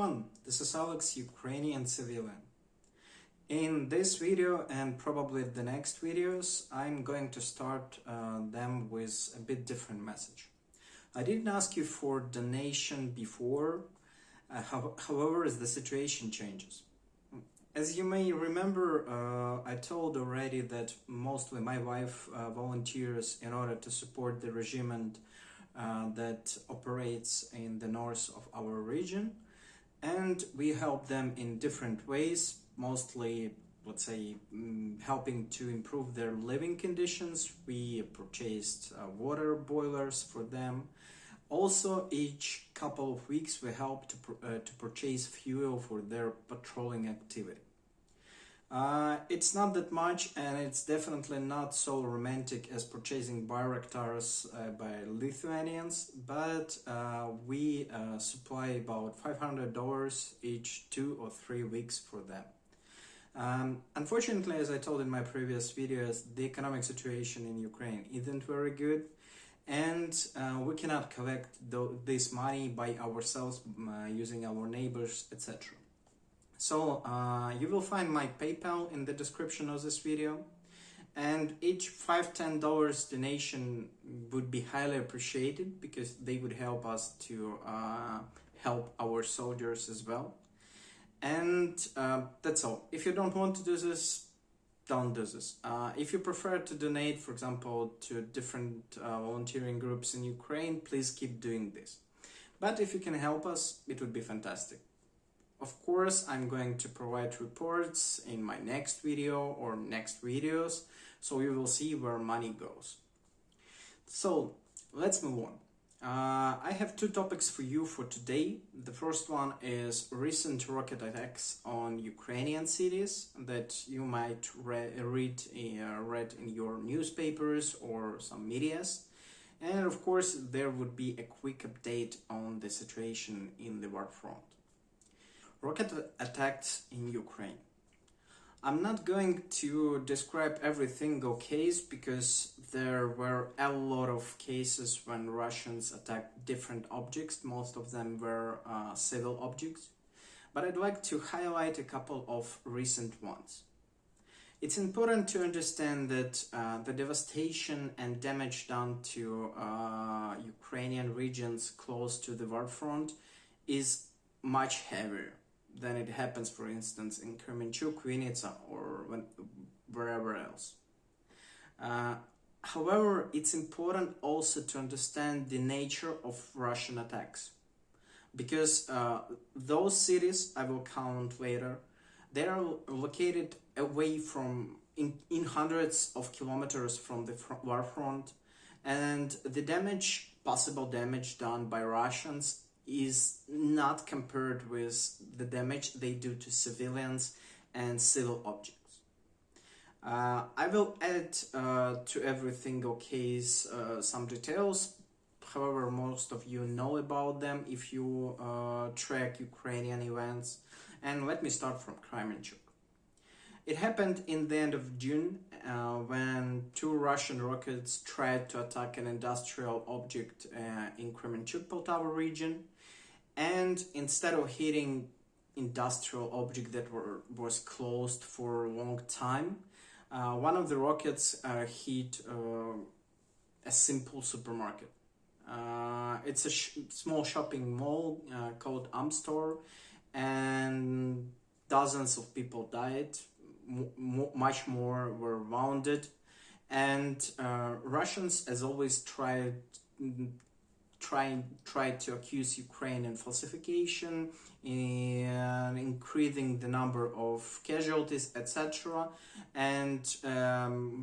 everyone, this is Alex, Ukrainian civilian. In this video and probably the next videos, I'm going to start them with a bit different message. I didn't ask you for donation before, however, the situation changes. As you may remember, I told already that mostly my wife volunteers in order to support the regime that operates in the north of our region, and we help them in different ways, mostly, let's say, helping to improve their living conditions. We purchased water boilers for them. Also, each couple of weeks we help to purchase fuel for their patrolling activity. It's not that much, and it's definitely not so romantic as purchasing Bayraktars by Lithuanians, but we supply about $500 each 2 or 3 weeks for them. Unfortunately, as I told in my previous videos, the economic situation in Ukraine isn't very good, and we cannot collect this money by ourselves using our neighbors, etc. So you will find my PayPal in the description of this video, and each $5–10 donation would be highly appreciated because they would help us to help our soldiers as well. And that's all. If you don't want to do this, don't do this. If you prefer to donate, for example, to different volunteering groups in Ukraine, please keep doing this. But if you can help us, it would be fantastic. Of course, I'm going to provide reports in my next video or next videos, so you will see where money goes. So let's move on. I have 2 topics for you for today. The first one is recent rocket attacks on Ukrainian cities that you might read in your newspapers or some medias. And of course, there would be a quick update on the situation in the Warfront. Rocket attacks in Ukraine. I'm not going to describe every single case because there were a lot of cases when Russians attacked different objects. Most of them were civil objects, but I'd like to highlight a couple of recent ones. It's important to understand that the devastation and damage done to Ukrainian regions close to the Warfront is much heavier than it happens, for instance, in Kremenchuk, Vinnytsia, or wherever else. However, it's important also to understand the nature of Russian attacks, because those cities, I will count later, they are located away from, in hundreds of kilometers from the Warfront, and the damage, possible damage done by Russians is not compared with the damage they do to civilians and civil objects. I will add to every single case some details. However, most of you know about them if you track Ukrainian events. And let me start from Kremenchuk. It happened in the end of June when 2 Russian rockets tried to attack an industrial object in Kremenchuk, Poltava region. And instead of hitting industrial object that was closed for a long time, one of the rockets hit a simple supermarket. It's a small shopping mall called Amstor, and dozens of people died, much more were wounded, and Russians, as always, tried to accuse Ukraine in falsification, in increasing the number of casualties, etc. And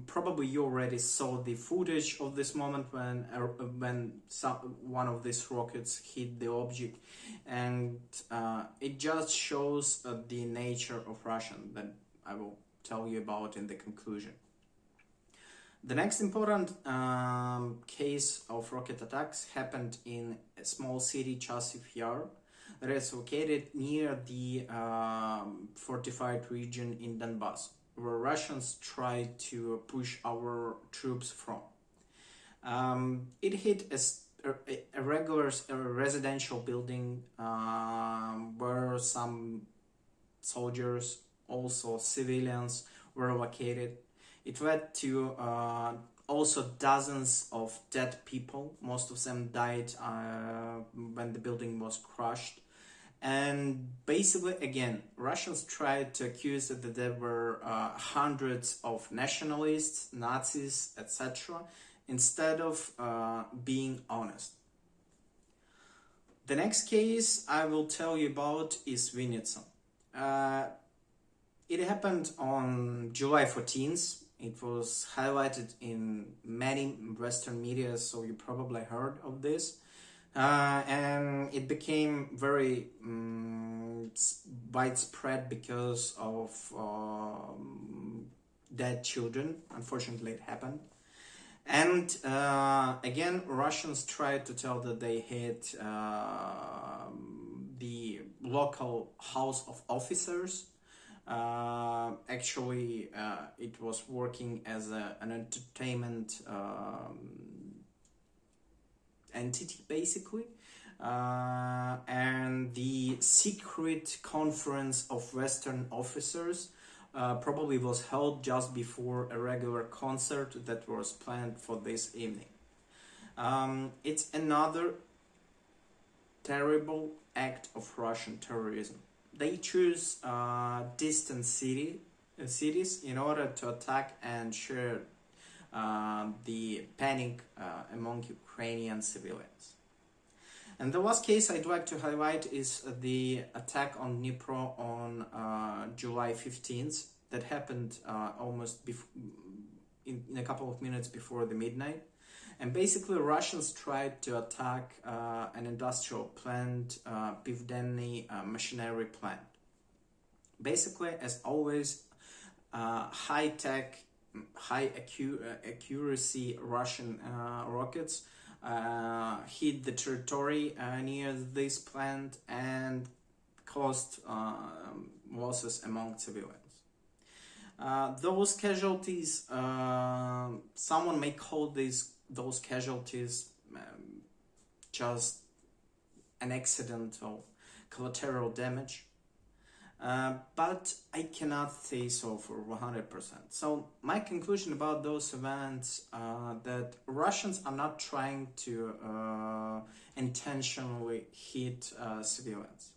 probably you already saw the footage of this moment when one of these rockets hit the object, and it just shows the nature of Russian that I will tell you about in the conclusion. The next important case of rocket attacks happened in a small city, Chasiv Yar, that is located near the fortified region in Donbass, where Russians tried to push our troops from. It hit a a regular residential building where some soldiers, also civilians, were located. It led to also dozens of dead people. Most of them died when the building was crushed. And basically, again, Russians tried to accuse that there were hundreds of nationalists, Nazis, etc., instead of being honest. The next case I will tell you about is Vinnytsia. It happened on July 14th. It was highlighted in many Western media, so you probably heard of this. And it became very widespread because of dead children. Unfortunately, it happened. And again, Russians tried to tell that they hit the local house of officers. Actually, it was working as an entertainment entity, basically. And the secret conference of Western officers probably was held just before a regular concert that was planned for this evening. It's another terrible act of Russian terrorism. They choose distant cities in order to attack and share the panic among Ukrainian civilians. And the last case I'd like to highlight is the attack on Dnipro on July 15th that happened almost in a couple of minutes before the midnight. And basically Russians tried to attack an industrial plant, Pivdenny machinery plant. Basically, as always, high-tech, high accuracy Russian rockets hit the territory near this plant and caused losses among civilians. Those casualties, someone may call those casualties just an accidental collateral damage. But I cannot say so for 100%. So my conclusion about those events that Russians are not trying to intentionally hit civilians.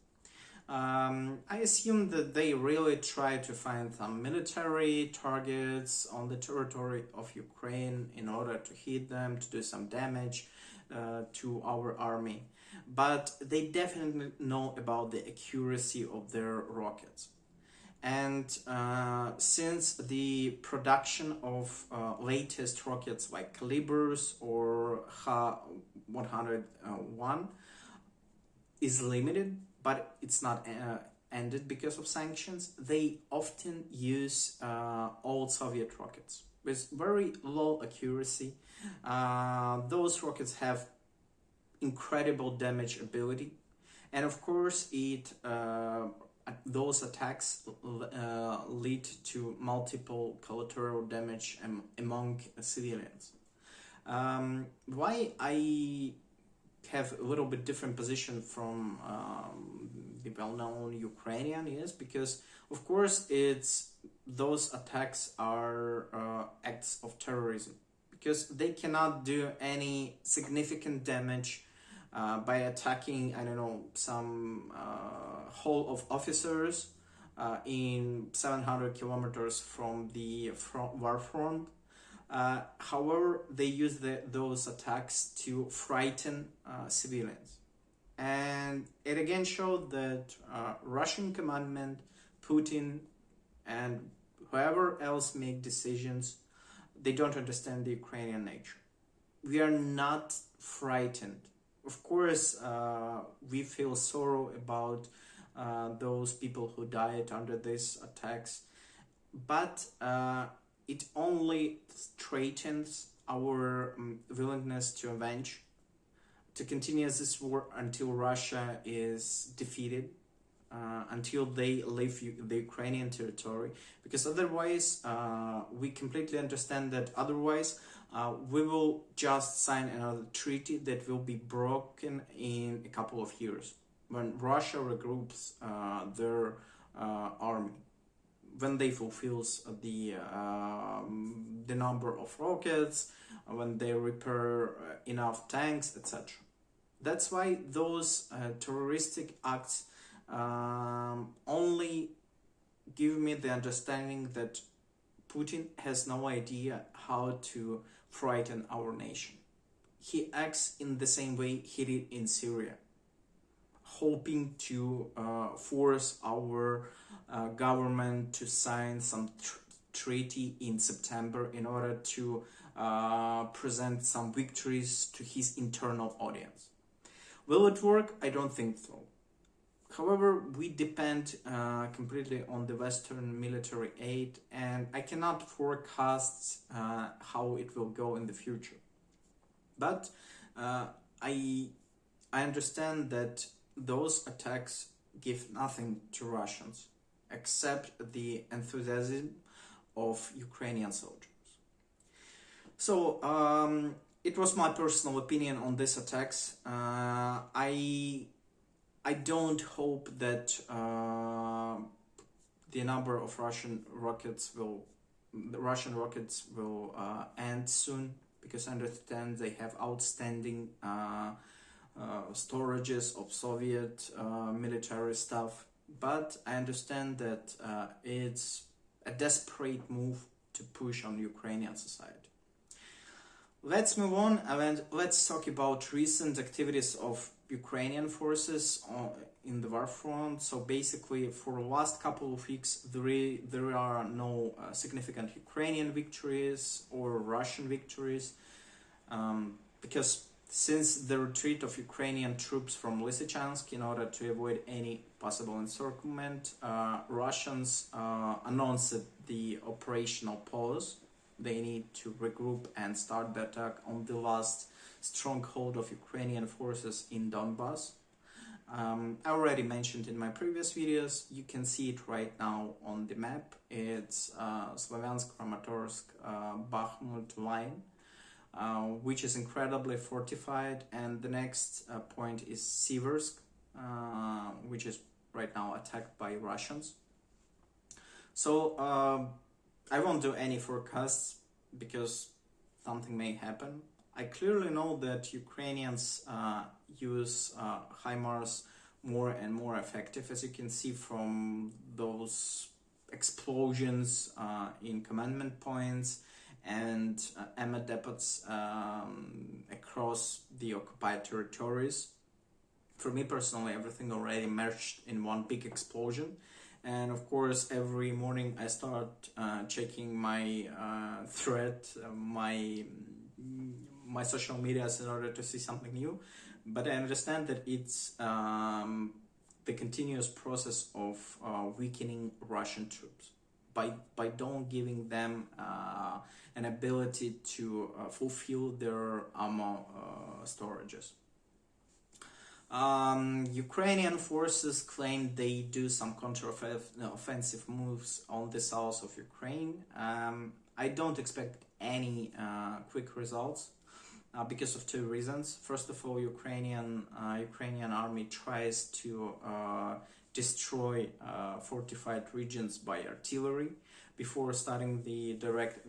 I assume that they really try to find some military targets on the territory of Ukraine in order to hit them, to do some damage to our army. But they definitely know about the accuracy of their rockets. And since the production of latest rockets like Calibers or Ha-101 is limited, but it's not ended because of sanctions, they often use old Soviet rockets with very low accuracy. Those rockets have incredible damage ability, and of course those attacks lead to multiple collateral damage among civilians. Why I have a little bit different position from the well-known Ukrainian is because of course those attacks are acts of terrorism, because they cannot do any significant damage by attacking, I don't know, some hall of officers in 700 kilometers from the Warfront. However, they use those attacks to frighten civilians. And it again showed that Russian commandment, Putin, and whoever else make decisions, they don't understand the Ukrainian nature. We are not frightened. Of course, we feel sorrow about those people who died under these attacks, but it only strengthens our willingness to avenge, to continue this war until Russia is defeated, until they leave the Ukrainian territory, because otherwise we completely understand that otherwise we will just sign another treaty that will be broken in a couple of years when Russia regroups their army, when they fulfills the number of rockets, when they repair enough tanks, etc. That's why those terroristic acts only give me the understanding that Putin has no idea how to frighten our nation. He acts in the same way he did in Syria, hoping to force our government to sign some treaty in September in order to present some victories to his internal audience. Will it work? I don't think so. However, we depend completely on the Western military aid, and I cannot forecast how it will go in the future. But I understand that those attacks give nothing to Russians except the enthusiasm of Ukrainian soldiers. So it was my personal opinion on these attacks. I don't hope that the number of Russian rockets will end soon, because I understand they have outstanding storages of Soviet military stuff. But I understand that it's a desperate move to push on Ukrainian society. Let's move on and let's talk about recent activities of Ukrainian forces in the Warfront. So basically, for the last couple of weeks, there are no significant Ukrainian victories or Russian victories, because since the retreat of Ukrainian troops from Lysychansk in order to avoid any possible encirclement, Russians announced the operational pause. They need to regroup and start the attack on the last stronghold of Ukrainian forces in Donbass. I already mentioned in my previous videos, you can see it right now on the map. It's Slavyansk-Kramatorsk Bakhmut line, which is incredibly fortified, and the next point is Siversk, which is right now attacked by Russians. So I won't do any forecasts because something may happen. I clearly know that Ukrainians use HIMARS more and more effective, as you can see from those explosions in commandment points and ammo depots across the occupied territories. For me personally, everything already merged in one big explosion. And of course, every morning I start checking my thread, my social medias in order to see something new. But I understand that it's the continuous process of weakening Russian troops by don't giving them an ability to fulfill their ammo storages. Ukrainian forces claim they do some counter-offensive moves on the south of Ukraine. I don't expect any quick results because of two reasons. First of all, Ukrainian army tries to destroy fortified regions by artillery before starting the direct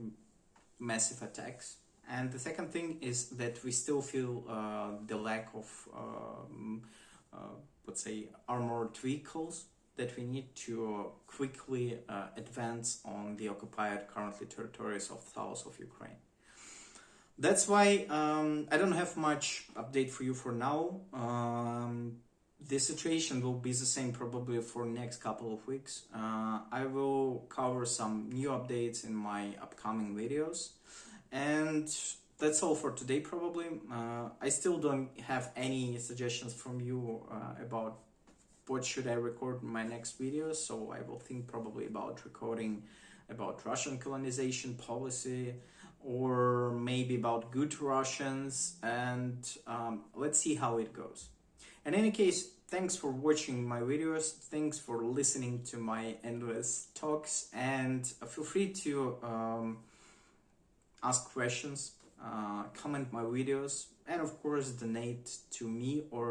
massive attacks. And the second thing is that we still feel the lack of, let's say, armored vehicles that we need to quickly advance on the occupied currently territories of south of Ukraine. That's why I don't have much update for you for now. The situation will be the same probably for next couple of weeks. I will cover some new updates in my upcoming videos. And that's all for today probably. I still don't have any suggestions from you about what should I record in my next videos, so I will think probably about recording about Russian colonization policy, or maybe about good Russians, and let's see how it goes. In any case, thanks for watching my videos, thanks for listening to my endless talks, and feel free to ask questions. comment my videos, and of course donate to me or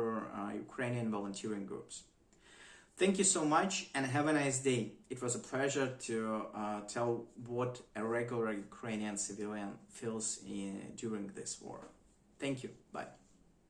Ukrainian volunteering groups. Thank you so much and have a nice day. It was a pleasure to tell what a regular Ukrainian civilian feels during this war. Thank you. Bye.